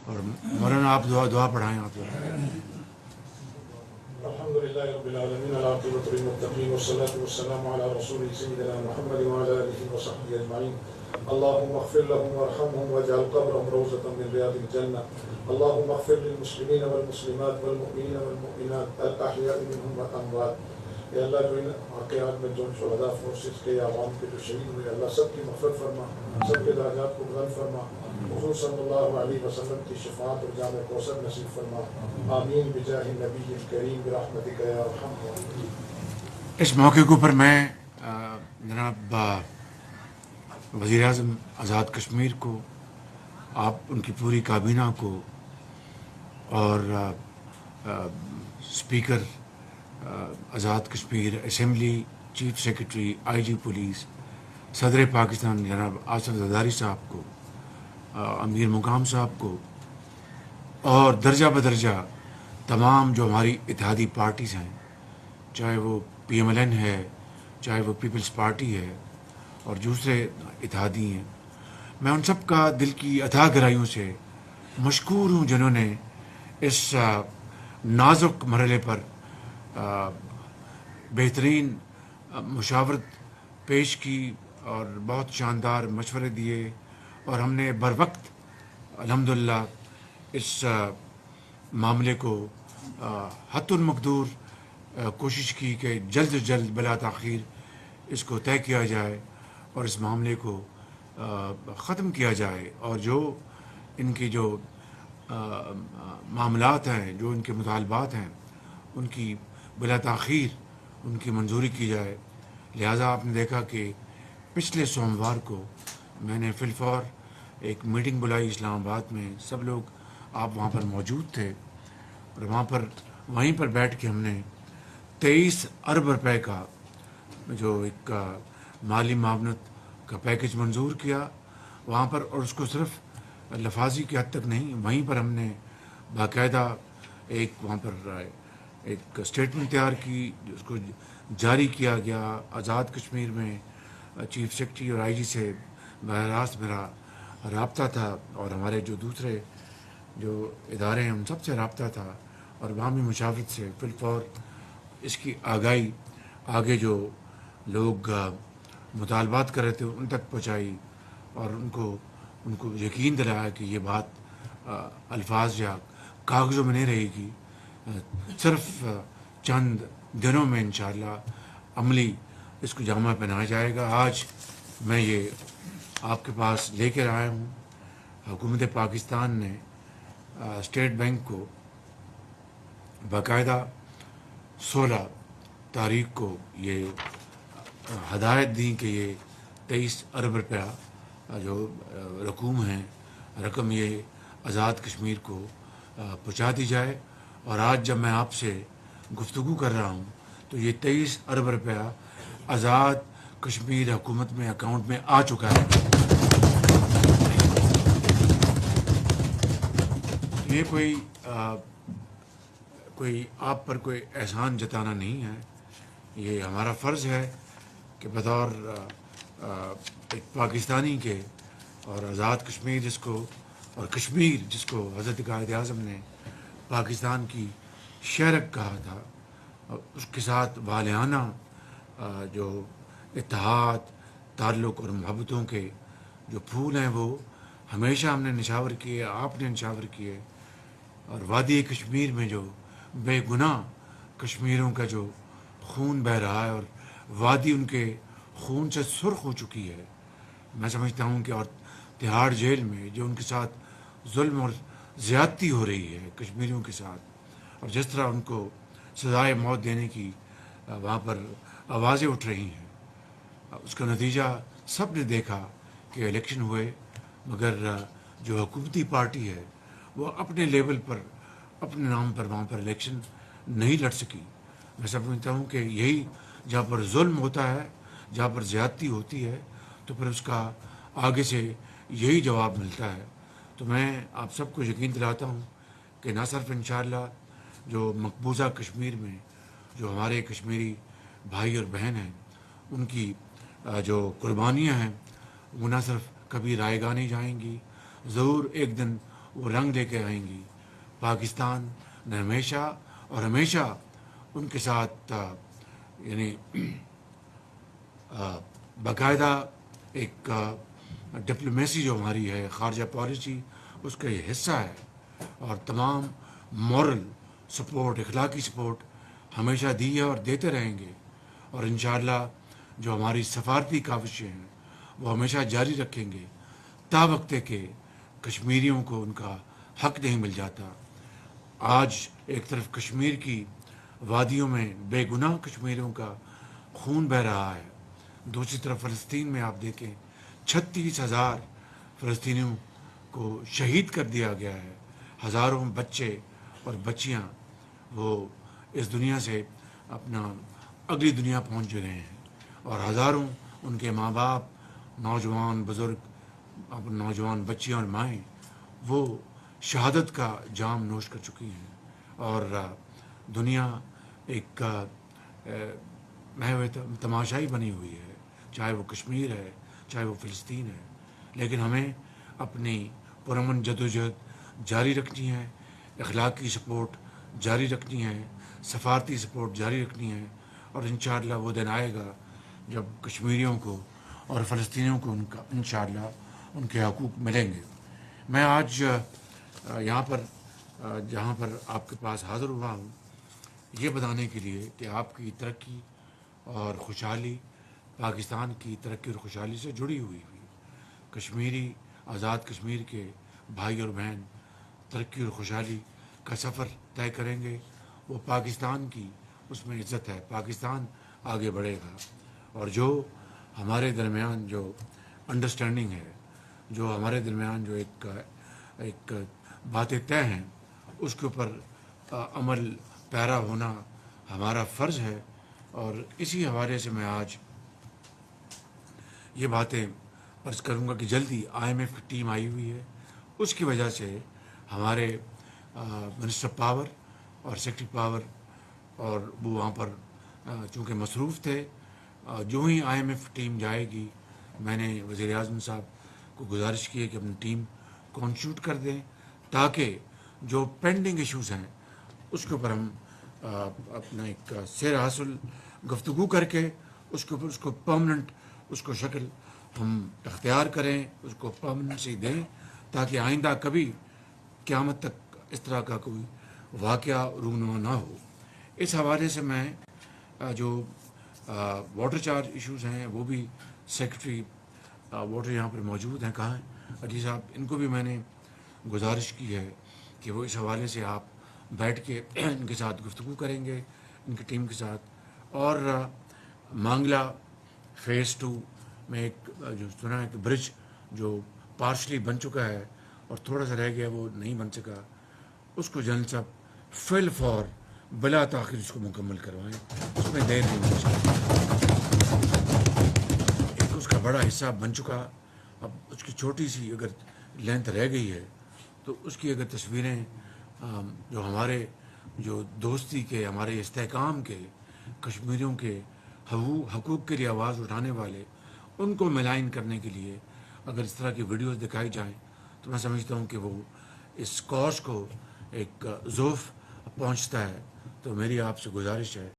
اور مولانا آپ دعا پڑھائیں آپ لوگ. الحمد لله رب العالمين العاقبة للمتقين والصلاة والسلام على رسوله سيدنا محمد وعلى آله وصحبه أجمعين. اللهم اغفر لهم وارحمهم واجعل قبرهم روضة من رياض الجنة. اللهم اغفر للمسلمين والمسلمات والمؤمنين والمؤمنات الأحياء منهم والأموات. یا اللہ جو ان واقعات میں جو شہداء فورسز کے یا عوام کے جو شہید ہوئے اللہ سب کی مغفرت فرما، سب کے درجات کو بلند فرما، حضور صلی اللہ علیہ وسلم کی شفاعت اور جام کوثر نصیب فرما. آمین بجاہ النبی الکریم برحمتک یا ارحم الراحمین. اس موقع کے اوپر میں جناب وزیر اعظم آزاد کشمیر کو، آپ ان کی پوری کابینہ کو، اور speaker Azad Kashmir assembly, chief secretary, آئی جی پولیس، صدر پاکستان جناب آصف زرداری صاحب کو، امیر مقام صاحب کو، اور درجہ بدرجہ تمام جو ہماری اتحادی پارٹیز ہیں، چاہے وہ پی ایم ایل این ہے، چاہے وہ پیپلز پارٹی ہے، اور دوسرے اتحادی ہیں، میں ان سب کا دل کی اتھاہ گہرائیوں سے مشکور ہوں جنہوں نے اس نازک مرحلے پر بہترین مشاورت پیش کی اور بہت شاندار مشورے دیے، اور ہم نے بر وقت الحمدللہ اس معاملے کو حتی المقدور کوشش کی کہ جلد از جلد بلا تاخیر اس کو طے کیا جائے اور اس معاملے کو ختم کیا جائے، اور جو ان کی جو معاملات ہیں، جو ان کے مطالبات ہیں، ان کی بلا تاخیر ان کی منظوری کی جائے. لہٰذا آپ نے دیکھا کہ پچھلے سوموار کو میں نے فی الفور ایک میٹنگ بلائی اسلام آباد میں، سب لوگ آپ وہاں پر موجود تھے، اور وہیں پر بیٹھ کے ہم نے 23 ارب روپے کا جو ایک مالی معاونت کا پیکج منظور کیا وہاں پر، اور اس کو صرف لفاظی کی حد تک نہیں، وہیں پر ہم نے باقاعدہ ایک وہاں پر ایک اسٹیٹمنٹ تیار کی، اس کو جاری کیا گیا. آزاد کشمیر میں چیف سیکرٹری اور آئی جی سے براہ راست میرا رابطہ تھا، اور ہمارے جو دوسرے جو ادارے ہیں ان سب سے رابطہ تھا، اور باہمی مشاورت سے فی الفور اس کی آگاہی آگے جو لوگ مطالبات کر رہے تھے ان تک پہنچائی، اور ان کو یقین دلایا کہ یہ بات الفاظ یا کاغذوں میں نہیں رہے گی، صرف چند دنوں میں انشاءاللہ عملی اس کو جامہ پہنایا جائے گا. آج میں یہ آپ کے پاس لے کر آیا ہوں. حکومت پاکستان نے اسٹیٹ بینک کو باقاعدہ 16 تاریخ کو یہ ہدایت دی کہ یہ 23 ارب روپیہ جو رقم یہ آزاد کشمیر کو پہنچا دی جائے. اور آج جب میں آپ سے گفتگو کر رہا ہوں تو یہ 23 ارب روپیہ آزاد کشمیر حکومت میں اکاؤنٹ میں آ چکا ہے. یہ کوئی آپ پر کوئی احسان جتانا نہیں ہے، یہ ہمارا فرض ہے کہ بطور ایک پاکستانی کے، اور آزاد کشمیر جس کو، اور کشمیر جس کو حضرت قائد اعظم نے پاکستان کی شہرک کہا تھا، اور اس کے ساتھ والہانہ جو اتحاد، تعلق اور محبتوں کے جو پھول ہیں وہ ہمیشہ ہم نے نچھاور کیے، آپ نے نچھاور کیے. اور وادی کشمیر میں جو بے گناہ کشمیریوں کا جو خون بہہ رہا ہے، اور وادی ان کے خون سے سرخ ہو چکی ہے، میں سمجھتا ہوں کہ اور تہاڑ جیل میں جو ان کے ساتھ ظلم اور زیادتی ہو رہی ہے کشمیریوں کے ساتھ، اور جس طرح ان کو سزائے موت دینے کی وہاں پر آوازیں اٹھ رہی ہیں، اس کا نتیجہ سب نے دیکھا کہ الیکشن ہوئے، مگر جو حکومتی پارٹی ہے وہ اپنے لیول پر، اپنے نام پر وہاں پر الیکشن نہیں لڑ سکی. میں سمجھتا ہوں کہ یہی جہاں پر ظلم ہوتا ہے، جہاں پر زیادتی ہوتی ہے، تو پھر اس کا آگے سے یہی جواب ملتا ہے. تو میں آپ سب کو یقین دلاتا ہوں کہ نہ صرف انشاءاللہ جو مقبوضہ کشمیر میں جو ہمارے کشمیری بھائی اور بہن ہیں ان کی جو قربانیاں ہیں وہ نہ صرف کبھی رائے گاہ نہیں جائیں گی، ضرور ایک دن وہ رنگ لے کے آئیں گی۔ پاکستان نے ہمیشہ اور ہمیشہ ان کے ساتھ یعنی باقاعدہ ایک ڈپلومیسی جو ہماری ہے، خارجہ پالیسی، اس کا یہ حصہ ہے، اور تمام مورل سپورٹ، اخلاقی سپورٹ ہمیشہ دی ہے اور دیتے رہیں گے، اور انشاءاللہ جو ہماری سفارتی کاوشیں ہیں وہ ہمیشہ جاری رکھیں گے تا وقت کہ کشمیریوں کو ان کا حق نہیں مل جاتا۔ آج ایک طرف کشمیر کی وادیوں میں بے گناہ کشمیریوں کا خون بہہ رہا ہے، دوسری طرف فلسطین میں آپ دیکھیں 36,000 فلسطینیوں کو شہید کر دیا گیا ہے، ہزاروں بچے اور بچیاں وہ اس دنیا سے اپنا اگلی دنیا پہنچ رہے ہیں، اور ہزاروں ان کے ماں باپ، نوجوان بزرگ، نوجوان بچیاں اور مائیں وہ شہادت کا جام نوش کر چکی ہیں، اور دنیا ایک محو تماشائی بنی ہوئی ہے، چاہے وہ کشمیر ہے، چاہے وہ فلسطین ہے، لیکن ہمیں اپنی پرامن جدوجہد جاری رکھنی ہے، اخلاقی سپورٹ جاری رکھنی ہے، سفارتی سپورٹ جاری رکھنی ہے، اور انشاءاللہ وہ دن آئے گا جب کشمیریوں کو اور فلسطینیوں کو ان کا انشاءاللہ ان کے حقوق ملیں گے۔ میں آج یہاں پر جہاں پر آپ کے پاس حاضر ہوا ہوں یہ بتانے کے لیے کہ آپ کی ترقی اور خوشحالی پاکستان کی ترقی اور خوشحالی سے جڑی ہوئی کشمیری آزاد کشمیر کے بھائی اور بہن ترقی اور خوشحالی کا سفر طے کریں گے، وہ پاکستان کی اس میں عزت ہے، پاکستان آگے بڑھے گا، اور جو ہمارے درمیان جو انڈرسٹینڈنگ ہے، جو ہمارے درمیان جو ایک باتیں طے ہیں اس کے اوپر عمل پیرا ہونا ہمارا فرض ہے، اور اسی حوالے سے میں آج یہ باتیں عرض کروں گا کہ جلدی IMF کی ٹیم آئی ہوئی ہے، اس کی وجہ سے ہمارے منسٹر پاور اور سیکرٹری پاور اور وہ وہاں پر چونکہ مصروف تھے، جو ہی IMF ٹیم جائے گی میں نے وزیر اعظم صاحب کو گزارش کی ہے کہ اپنی ٹیم کانسٹیٹیوٹ کر دیں تاکہ جو پینڈنگ ایشوز ہیں اس کے اوپر ہم اپنا ایک سیر حاصل گفتگو کر کے اس کے اوپر اس کو پرماننٹ اس کو شکل ہم اختیار کریں، اس کو پرماننسی دیں تاکہ آئندہ کبھی قیامت تک اس طرح کا کوئی واقعہ رونما نہ ہو۔ اس حوالے سے میں جو واٹر چارج ایشوز ہیں وہ بھی سیکرٹری واٹر یہاں پر موجود ہیں، کہاں ہیں علی صاحب، ان کو بھی میں نے گزارش کی ہے کہ وہ اس حوالے سے آپ بیٹھ کے ان کے ساتھ گفتگو کریں گے، ان کی ٹیم کے ساتھ، اور مانگلا فیز 2 میں ایک جو سنا ہے کہ برج جو پارشلی بن چکا ہے اور تھوڑا سا رہ گیا وہ نہیں بن سکا، اس کو جنرل صاحب فل فور بلا تاخیر اس کو مکمل کروائیں، اس میں دیر نہیں ہونی چاہیے۔ ایک اس کا بڑا حصہ بن چکا، اب اس کی چھوٹی سی اگر لینتھ رہ گئی ہے تو اس کی اگر تصویریں جو ہمارے جو دوستی کے، ہمارے استحکام کے، کشمیریوں کے حقوق کے لیے آواز اٹھانے والے، ان کو ملائن کرنے کے لیے اگر اس طرح کی ویڈیوز دکھائی جائیں تو میں سمجھتا ہوں کہ وہ اس کاز کو ایک ذوف پہنچتا ہے۔ تو میری آپ سے گزارش ہے